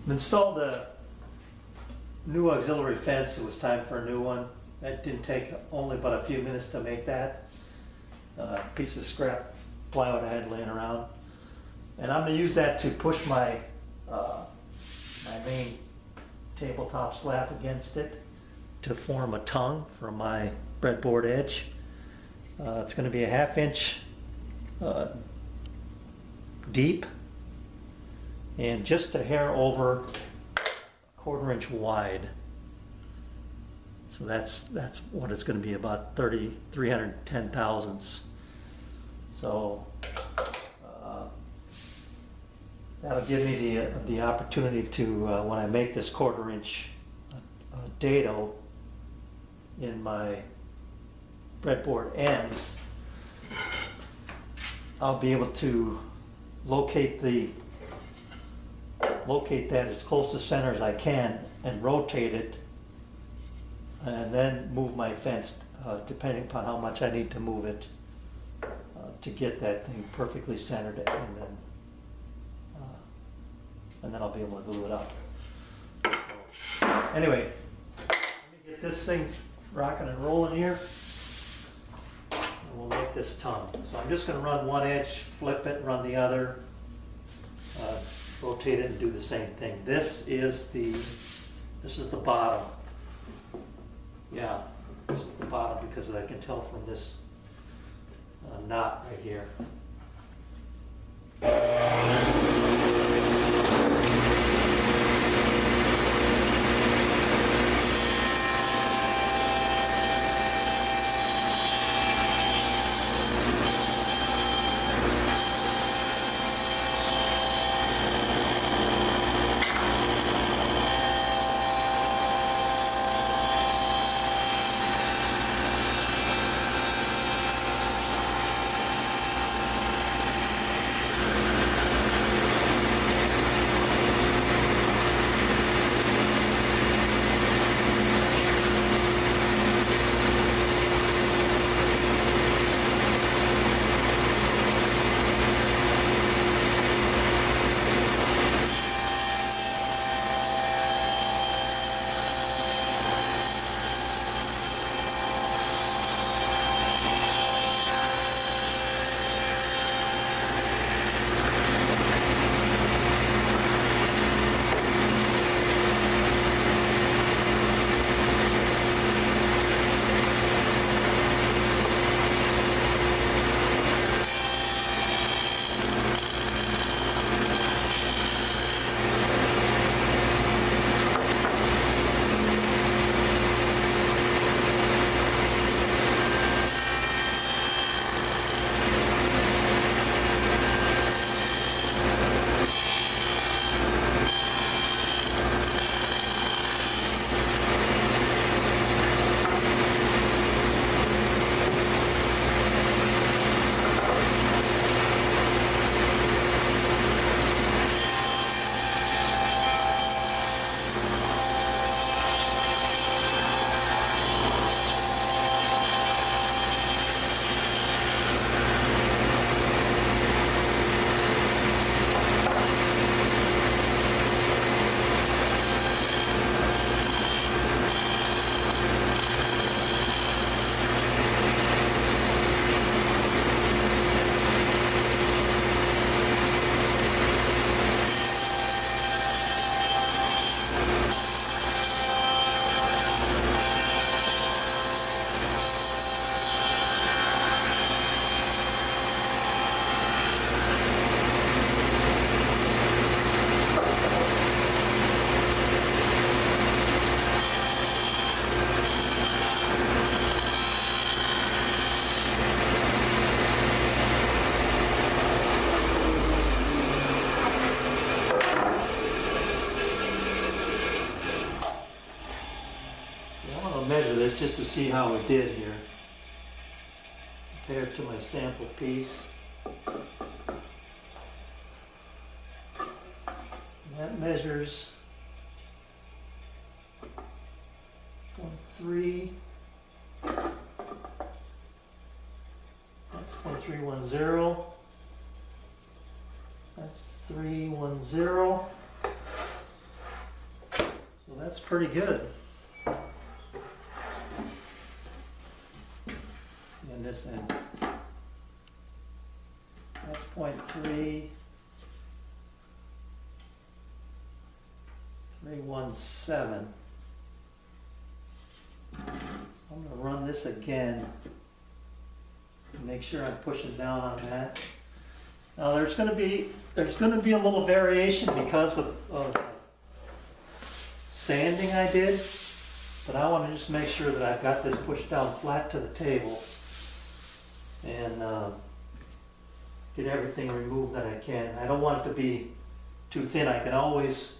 Installed a new auxiliary fence. It was time for a new one. That didn't take only but a few minutes to make that. Piece of scrap plywood I had laying around. And I'm going to use that to push my main tabletop slab against it to form a tongue for my breadboard edge. It's going to be a 1/2 inch deep and just a hair over a 1/4 inch wide. So that's what it's going to be, about 310 thousandths. So that'll give me the opportunity to, when I make this 1/4 inch dado in my breadboard ends, I'll be able to locate that as close to center as I can and rotate it, and then move my fence depending upon how much I need to move it to get that thing perfectly centered, and then I'll be able to glue it up. So, anyway, let me get this thing rocking and rolling here, and we'll make this tongue. So I'm just going to run one edge, flip it, run the other, rotate it, and do the same thing. This is the bottom. Yeah, this is the bottom because I can tell from this knot right here. Measure this just to see how it did here. Compare it to my sample piece. And that measures 0.3. That's 0.310. That's 310. that's pretty good. See on this end. That's 0.3. 317. So I'm going to run this again and make sure I'm pushing down on that. Now there's going to be a little variation because of sanding I did, but I want to just make sure that I've got this pushed down flat to the table and get everything removed that I can. I don't want it to be too thin. I can always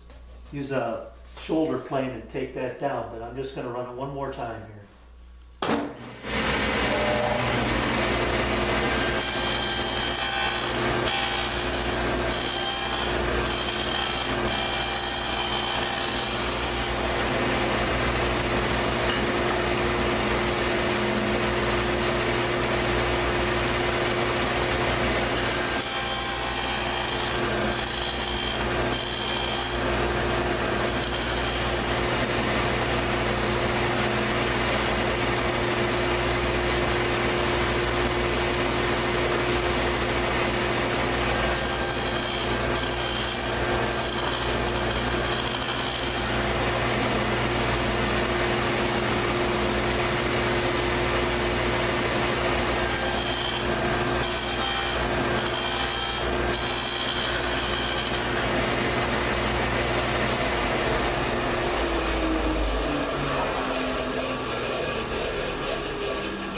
use a shoulder plane and take that down, but I'm just going to run it one more time here.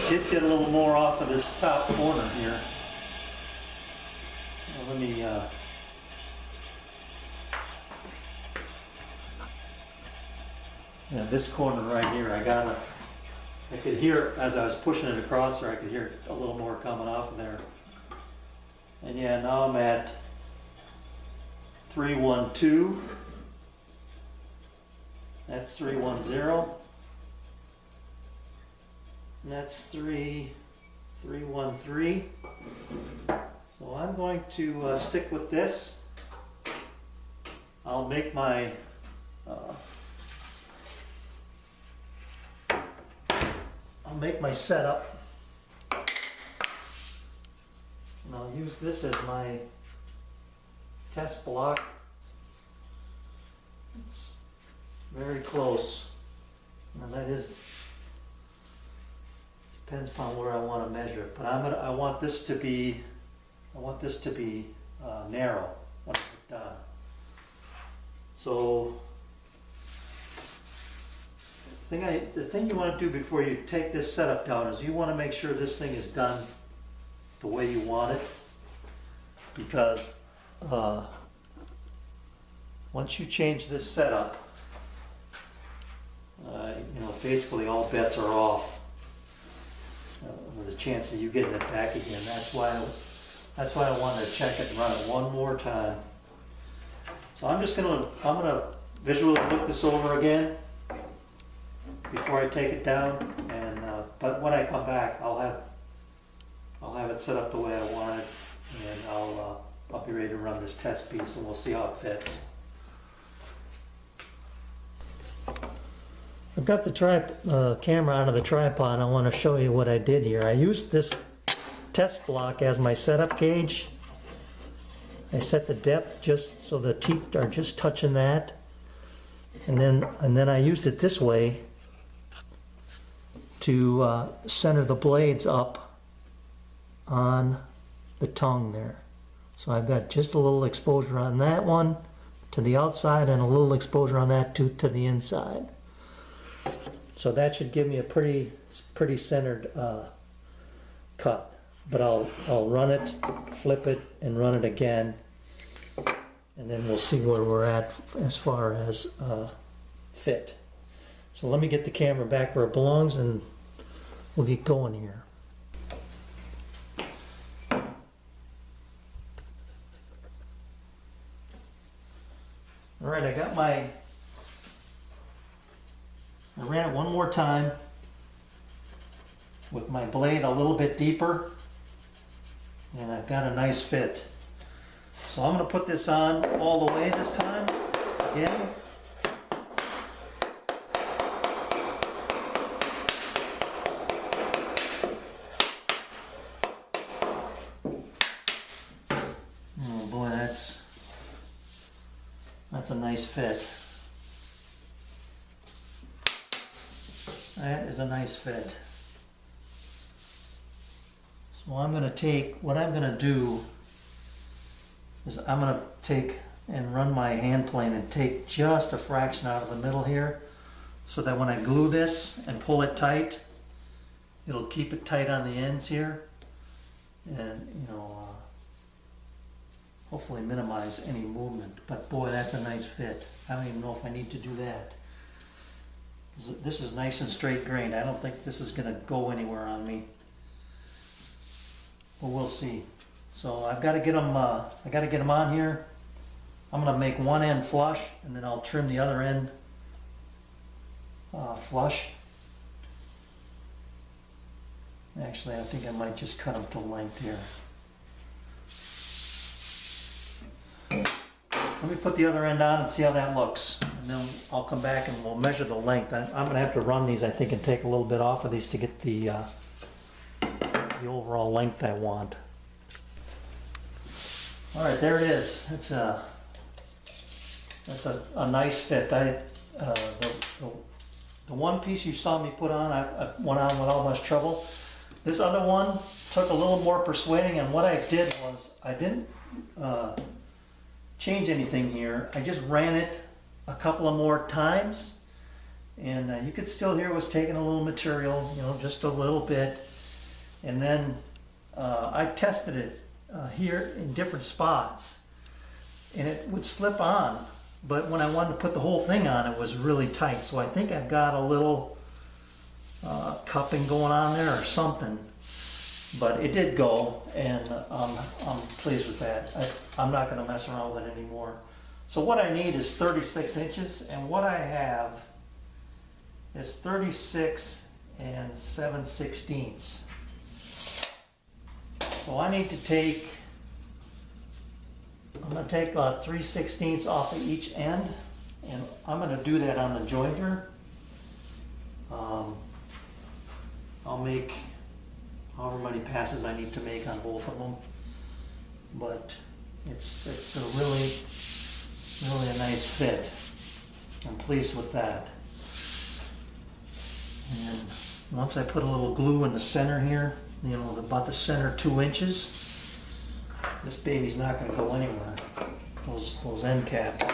Did get a little more off of this top corner here. Well, let me this corner right here, I could hear as I was pushing it across there, I could hear a little more coming off of there. And yeah, now I'm at 312. That's 310. And that's 313. So I'm going to stick with this. I'll make my setup. And I'll use this as my test block. It's very close. Now that is depends upon where I want to measure it, but I want this to be narrow when it's done. So the thing you want to do before you take this setup down is you want to make sure this thing is done the way you want it, because once you change this setup, basically all bets are off. With a chance of you getting it back again. That's why I wanted to check it and run it one more time. So I'm gonna visually look this over again before I take it down. And but when I come back, I'll have it set up the way I want it, and I'll be ready to run this test piece, and we'll see how it fits. I've got the camera out of the tripod. I want to show you what I did here. I used this test block as my setup gauge. I set the depth just so the teeth are just touching that, and then I used it this way to center the blades up on the tongue there. So I've got just a little exposure on that one to the outside and a little exposure on that to the inside. So that should give me a pretty centered cut. But I'll run it, flip it, and run it again, and then we'll see where we're at as far as fit. So let me get the camera back where it belongs, and we'll get going here. All right, I ran it one more time with my blade a little bit deeper, and I've got a nice fit. So I'm going to put this on all the way this time again. That's a nice fit. That is a nice fit. So I'm going to take, what I'm going to do is I'm going to take and run my hand plane and take just a fraction out of the middle here, so that when I glue this and pull it tight, it'll keep it tight on the ends here, and hopefully minimize any movement. But boy, that's a nice fit. I don't even know if I need to do that. This is nice and straight grained. I don't think this is going to go anywhere on me, but we'll see. So I've got to get them. I got to get them on here. I'm going to make one end flush, and then I'll trim the other end flush. Actually, I think I might just cut them to length here. Let me put the other end on and see how that looks, and then I'll come back and we'll measure the length. I'm going to have to run these, I think, and take a little bit off of these to get the overall length I want. All right, there it is. That's a nice fit. The one piece you saw me put on, I went on without much trouble. This other one took a little more persuading, and what I did was I didn't change anything here. I just ran it a couple of more times, and you could still hear it was taking a little material, just a little bit. And then I tested it here in different spots, and it would slip on, but when I wanted to put the whole thing on, it was really tight. So I think I've got a little cupping going on there or something, but it did go, and I'm pleased with that. I'm not going to mess around with it anymore. So what I need is 36 inches, and what I have is 36 and 7/16. So I need to take, I'm going to take 3/16 off of each end, and I'm going to do that on the jointer. I'll make however many passes I need to make on both of them, but it's a really a nice fit. I'm pleased with that. And once I put a little glue in the center here, about the center 2 inches, this baby's not going to go anywhere, those end caps.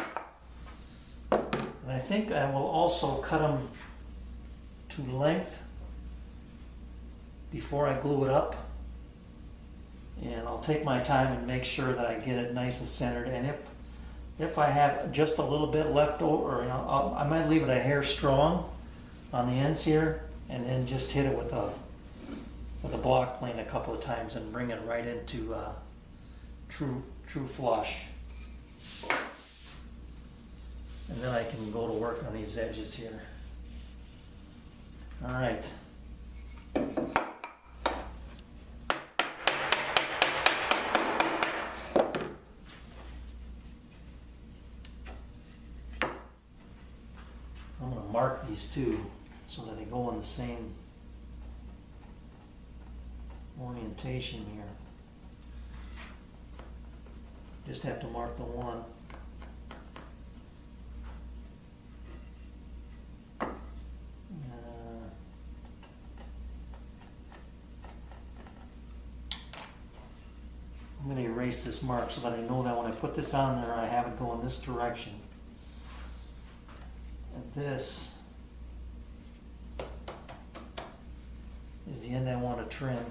And I think I will also cut them to length before I glue it up, and I'll take my time and make sure that I get it nice and centered. And if I have just a little bit left over, I might leave it a hair strong on the ends here, and then just hit it with a block plane a couple of times and bring it right into true flush. And then I can go to work on these edges here. All right. I'm going to mark these two so that they go in the same orientation here. Just have to mark the one. I'm going to erase this mark so that I know that when I put this on there, I have it go in this direction. And this is the end I want to trim.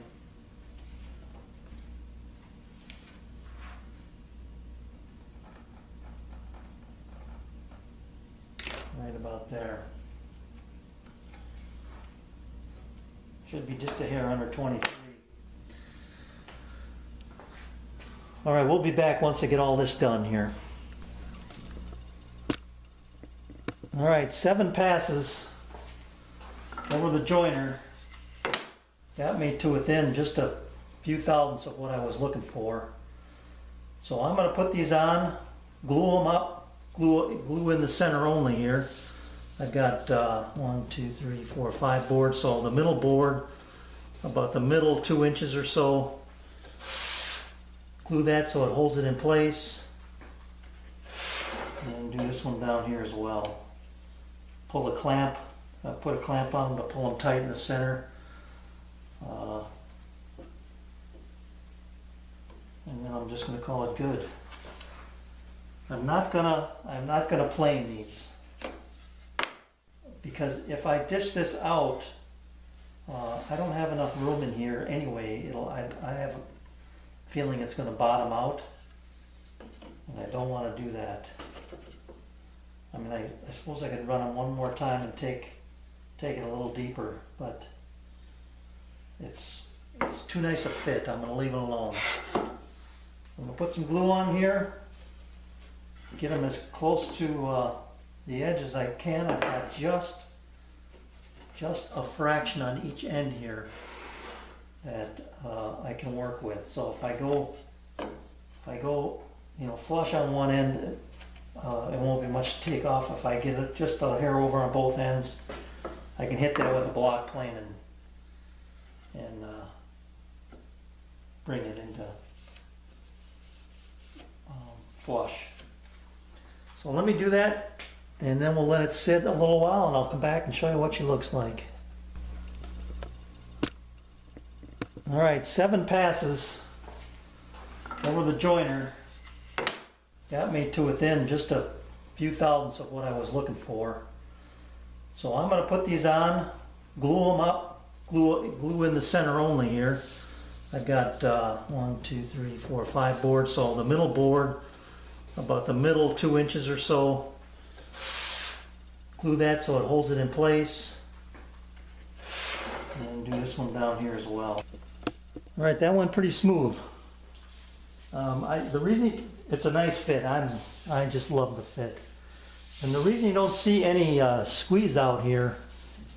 Right about there. Should be just a hair under 23. All right, we'll be back once I get all this done here. All right, 7 passes over the joiner. Got me to within just a few thousandths of what I was looking for. So I'm going to put these on, glue them up, glue in the center only here. I've got 1, 2, 3, 4, 5 boards. So the middle board, about the middle 2 inches or so. Glue that so it holds it in place. And do this one down here as well. Pull the clamp, put a clamp on them to pull them tight in the center. And then I'm just going to call it good. I'm not gonna plane these, because if I dish this out, I don't have enough room in here anyway. I have a feeling it's going to bottom out, and I don't want to do that. I mean, I suppose I could run them one more time and take it a little deeper, but it's too nice a fit. I'm going to leave it alone. I'm going to put some glue on here, get them as close to the edge as I can. I've got just a fraction on each end here that I can work with. So if I go, flush on one end, it won't be much to take off. If I get it just a hair over on both ends, I can hit that with a block plane and bring it into flush. So let me do that, and then we'll let it sit a little while, and I'll come back and show you what she looks like. All right, 7 passes over the joiner got me to within just a few thousandths of what I was looking for. So I'm going to put these on, glue them up, glue in the center only here. I've got 1, 2, 3, 4, 5 boards. So the middle board, about the middle 2 inches or so, glue that so it holds it in place. And do this one down here as well. All right, that went pretty smooth. The reason it's a nice fit, I just love the fit. And the reason you don't see any squeeze out here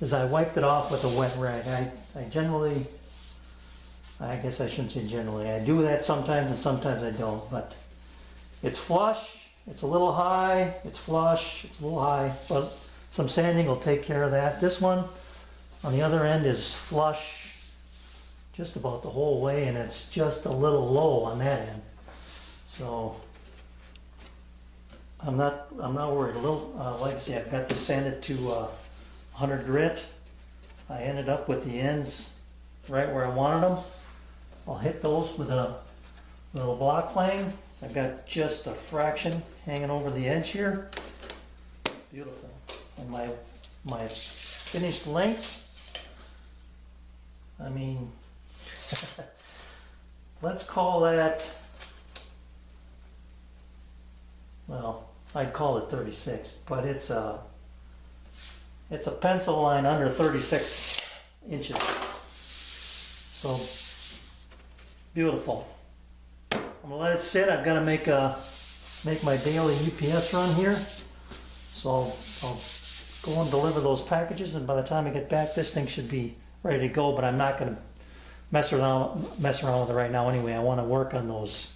is I wiped it off with a wet rag. I guess I shouldn't say generally. I do that sometimes and sometimes I don't, but it's flush, it's a little high, it's flush, it's a little high, but some sanding will take care of that. This one on the other end is flush just about the whole way, and it's just a little low on that end. So I'm not worried. A little, like I say, I've got this sanded to 100 grit. I ended up with the ends right where I wanted them. I'll hit those with a little block plane. I've got just a fraction hanging over the edge here. Beautiful. And my finished length, I mean, let's call that, well, I'd call it 36, but it's a pencil line under 36 inches. So beautiful. I'm gonna let it sit. I've got to make my daily UPS run here, so I'll go and deliver those packages, and by the time I get back, this thing should be ready to go. But I'm not going to mess around with it right now anyway. I want to work on those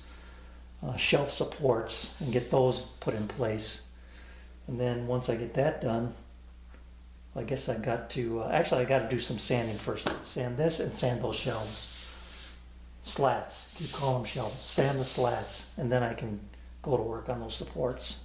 shelf supports and get those put in place, and then once I get that done, I guess I got to actually I got to do some sanding first. Sand this and sand those shelves. Slats, you call them shelves. Sand the slats, and then I can go to work on those supports.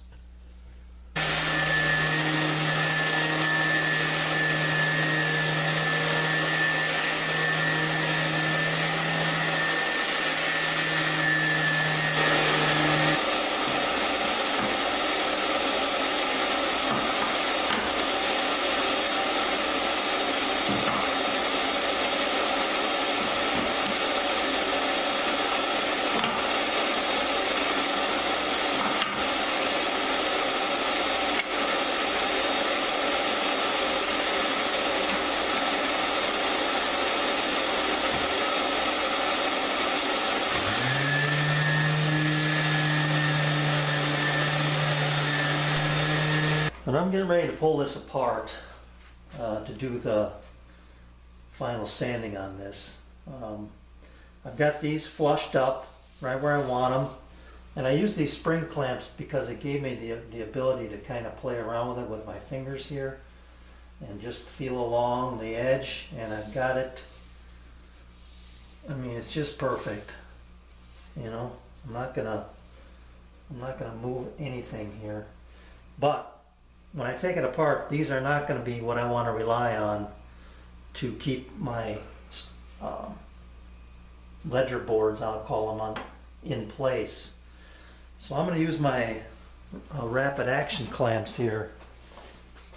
And I'm getting ready to pull this apart to do the final sanding on this. I've got these flushed up right where I want them, and I use these spring clamps because it gave me the ability to kind of play around with it with my fingers here and just feel along the edge, and I've got it. I mean, it's just perfect. You know, I'm not gonna move anything here. But when I take it apart, these are not going to be what I want to rely on to keep my ledger boards, I'll call them, in place. So I'm going to use my rapid action clamps here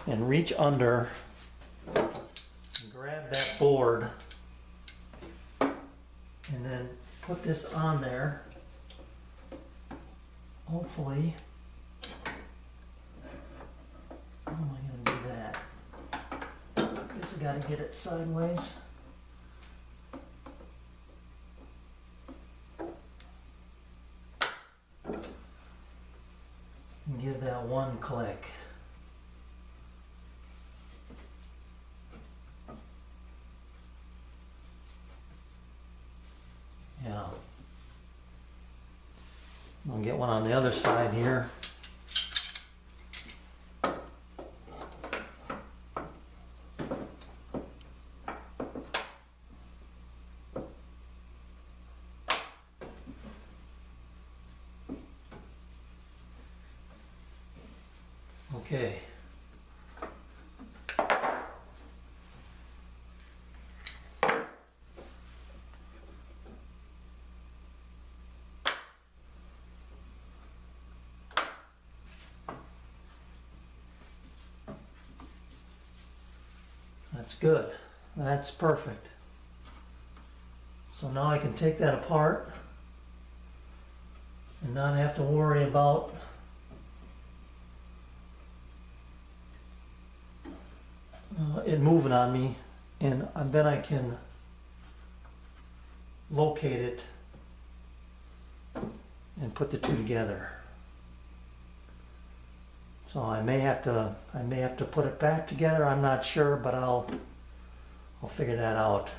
and reach under and grab that board and then put this on there. Hopefully, how am I going to do that? I guess I got to get it sideways. And give that one click. Yeah. I'll get one on the other side here. Okay. That's good. That's perfect. So now I can take that apart and not have to worry about it moving on me, and then I can locate it and put the two together. So I may have to put it back together. I'm not sure, but I'll figure that out.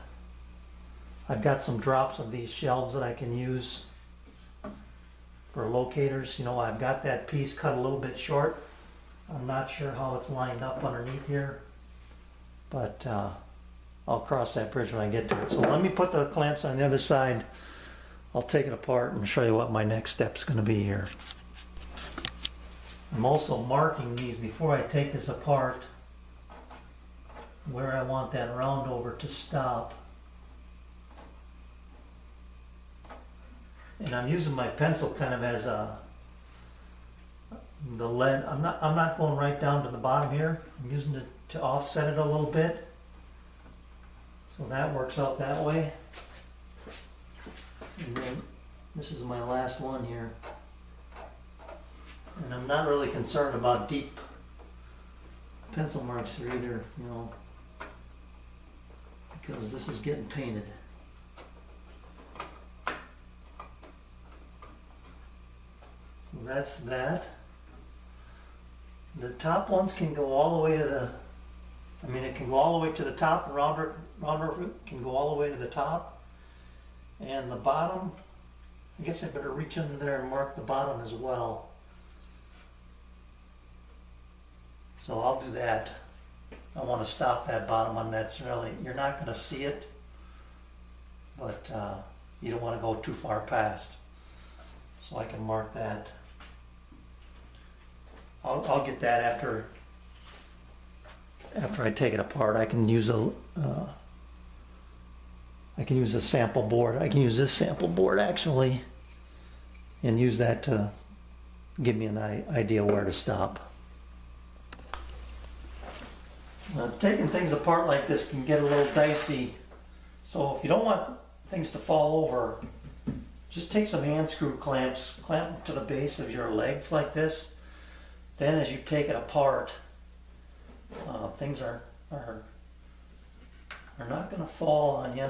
I've got some drops of these shelves that I can use for locators. You know, I've got that piece cut a little bit short. I'm not sure how it's lined up underneath here, but I'll cross that bridge when I get to it. So let me put the clamps on the other side. I'll take it apart and show you what my next step's going to be here. I'm also marking these before I take this apart where I want that round over to stop. And I'm using my pencil kind of as the lead. I'm not going right down to the bottom here. I'm using it to offset it a little bit. So that works out that way. And then this is my last one here. And I'm not really concerned about deep pencil marks here either, you know, because this is getting painted. So that's that. The top ones can go all the way to the, it can go all the way to the top, the rounder can go all the way to the top. And the bottom, I guess I better reach under there and mark the bottom as well. So I'll do that. I want to stop that bottom one. That's really, you're not going to see it, but you don't want to go too far past. So I can mark that. I'll get that after I take it apart. I can use a sample board. I can use this sample board actually, and use that to give me an idea where to stop. Taking things apart like this can get a little dicey, so if you don't want things to fall over, just take some hand screw clamps, clamp them to the base of your legs like this. Then as you take it apart, things are not going to fall on you.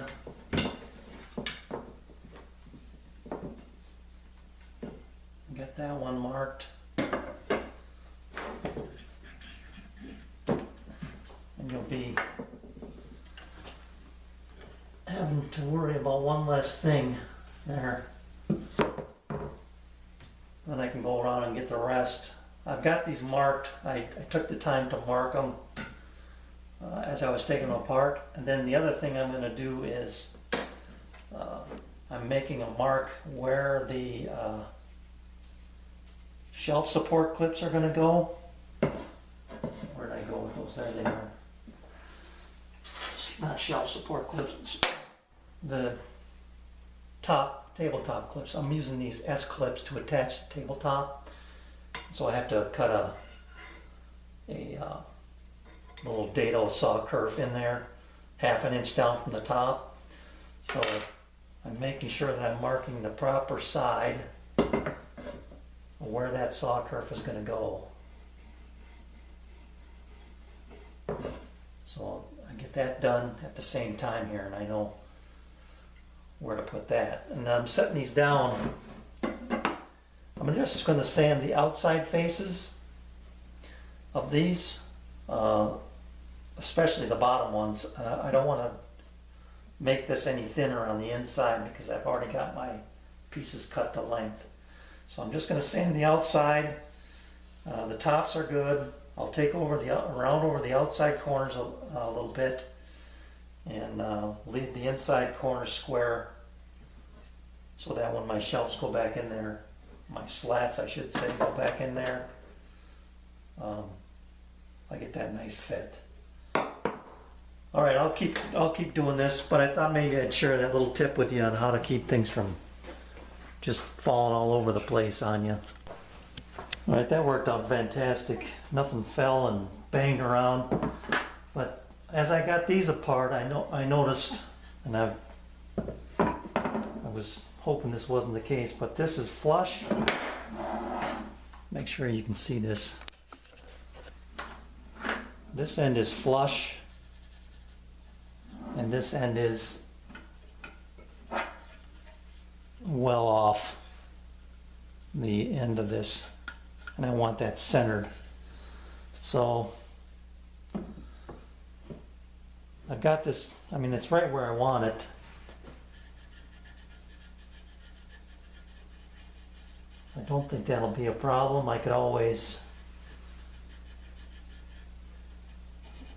Get that one marked. And you'll be having to worry about one less thing there. Then I can go around and get the rest. I've got these marked. I took the time to mark them as I was taking them apart. And then the other thing I'm going to do is I'm making a mark where the shelf support clips are going to go. those. There they are. Not shelf support clips. The tabletop clips. I'm using these S clips to attach the tabletop. So I have to cut a little dado saw curve in there, 1/2 inch down from the top. So I'm making sure that I'm marking the proper side where that saw curve is going to go. So I get that done at the same time here, and I know where to put that. And I'm setting these down. I'm just going to sand the outside faces of these, especially the bottom ones. I don't want to make this any thinner on the inside because I've already got my pieces cut to length. So I'm just going to sand the outside. The tops are good. I'll take around over the outside corners a little bit and leave the inside corners square so that when my shelves go back in there, my slats I should say, go back in there, I get that nice fit. All right, I'll keep doing this, but I thought maybe I'd share that little tip with you on how to keep things from just falling all over the place on you. All right, that worked out fantastic. Nothing fell and banged around. But as I got these apart, I noticed, and I was hoping this wasn't the case, but this is flush. Make sure you can see this. This end is flush, and this end is well off the end of this, and I want that centered. So I've got this, I mean, it's right where I want it. I don't think that'll be a problem. I could always,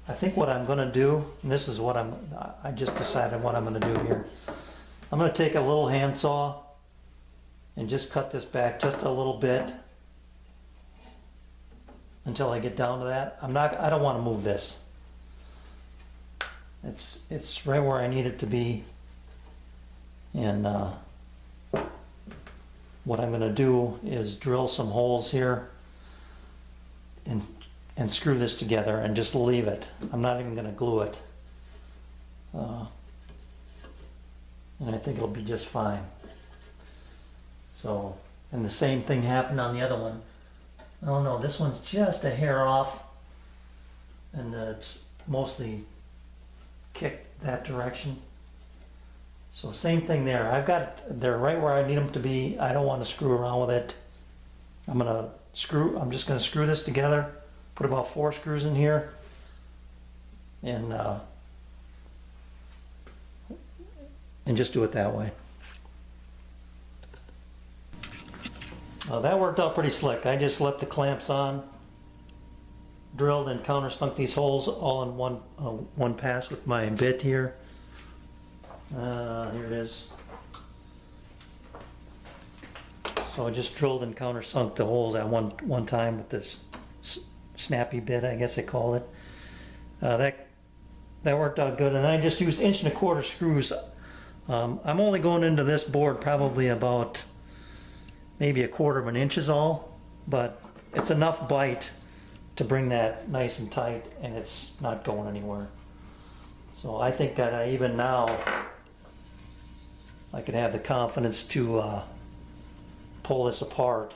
I think what I'm going to do, and this is what I just decided what I'm going to do here. I'm going to take a little handsaw and just cut this back just a little bit until I get down to that. I don't want to move this. It's right where I need it to be. And what I'm going to do is drill some holes here and screw this together and just leave it. I'm not even going to glue it. And I think it'll be just fine. So, and the same thing happened on the other one. Oh no, this one's just a hair off, and it's mostly kicked that direction. So same thing there. They're right where I need them to be. I don't want to screw around with it. I'm just going to screw this together, put about 4 screws in here, and just do it that way. That worked out pretty slick. I just left the clamps on, drilled and countersunk these holes all in one pass with my bit here. Here it is. So I just drilled and countersunk the holes at one time with this snappy bit, I guess I call it. That worked out good, and I just used 1 1/4 inch screws. I'm only going into this board probably about maybe 1/4 inch is all, but it's enough bite to bring that nice and tight, and it's not going anywhere. So I think that even now I could have the confidence to pull this apart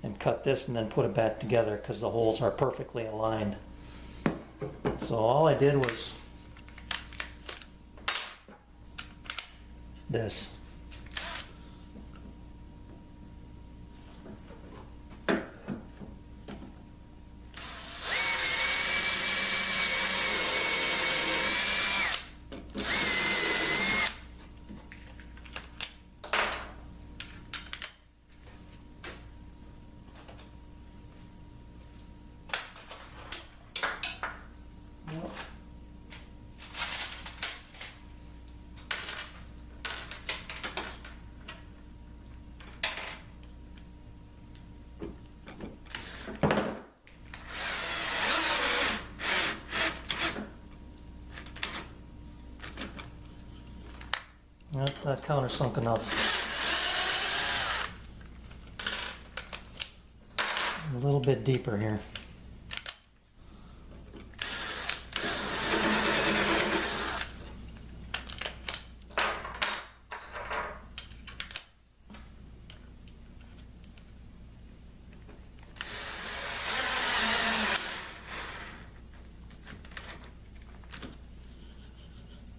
and cut this and then put it back together because the holes are perfectly aligned. So all I did was this. that countersunk enough. A little bit deeper here.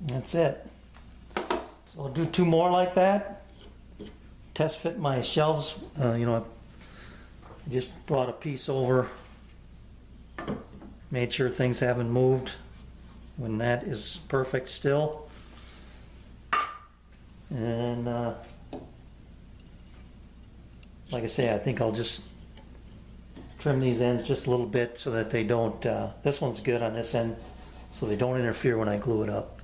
That's it. So I'll do 2 more like that. Test fit my shelves. You know, I just brought a piece over, made sure things haven't moved when that is perfect still. And like I say, I think I'll just trim these ends just a little bit so that they don't, this one's good on this end, so they don't interfere when I glue it up.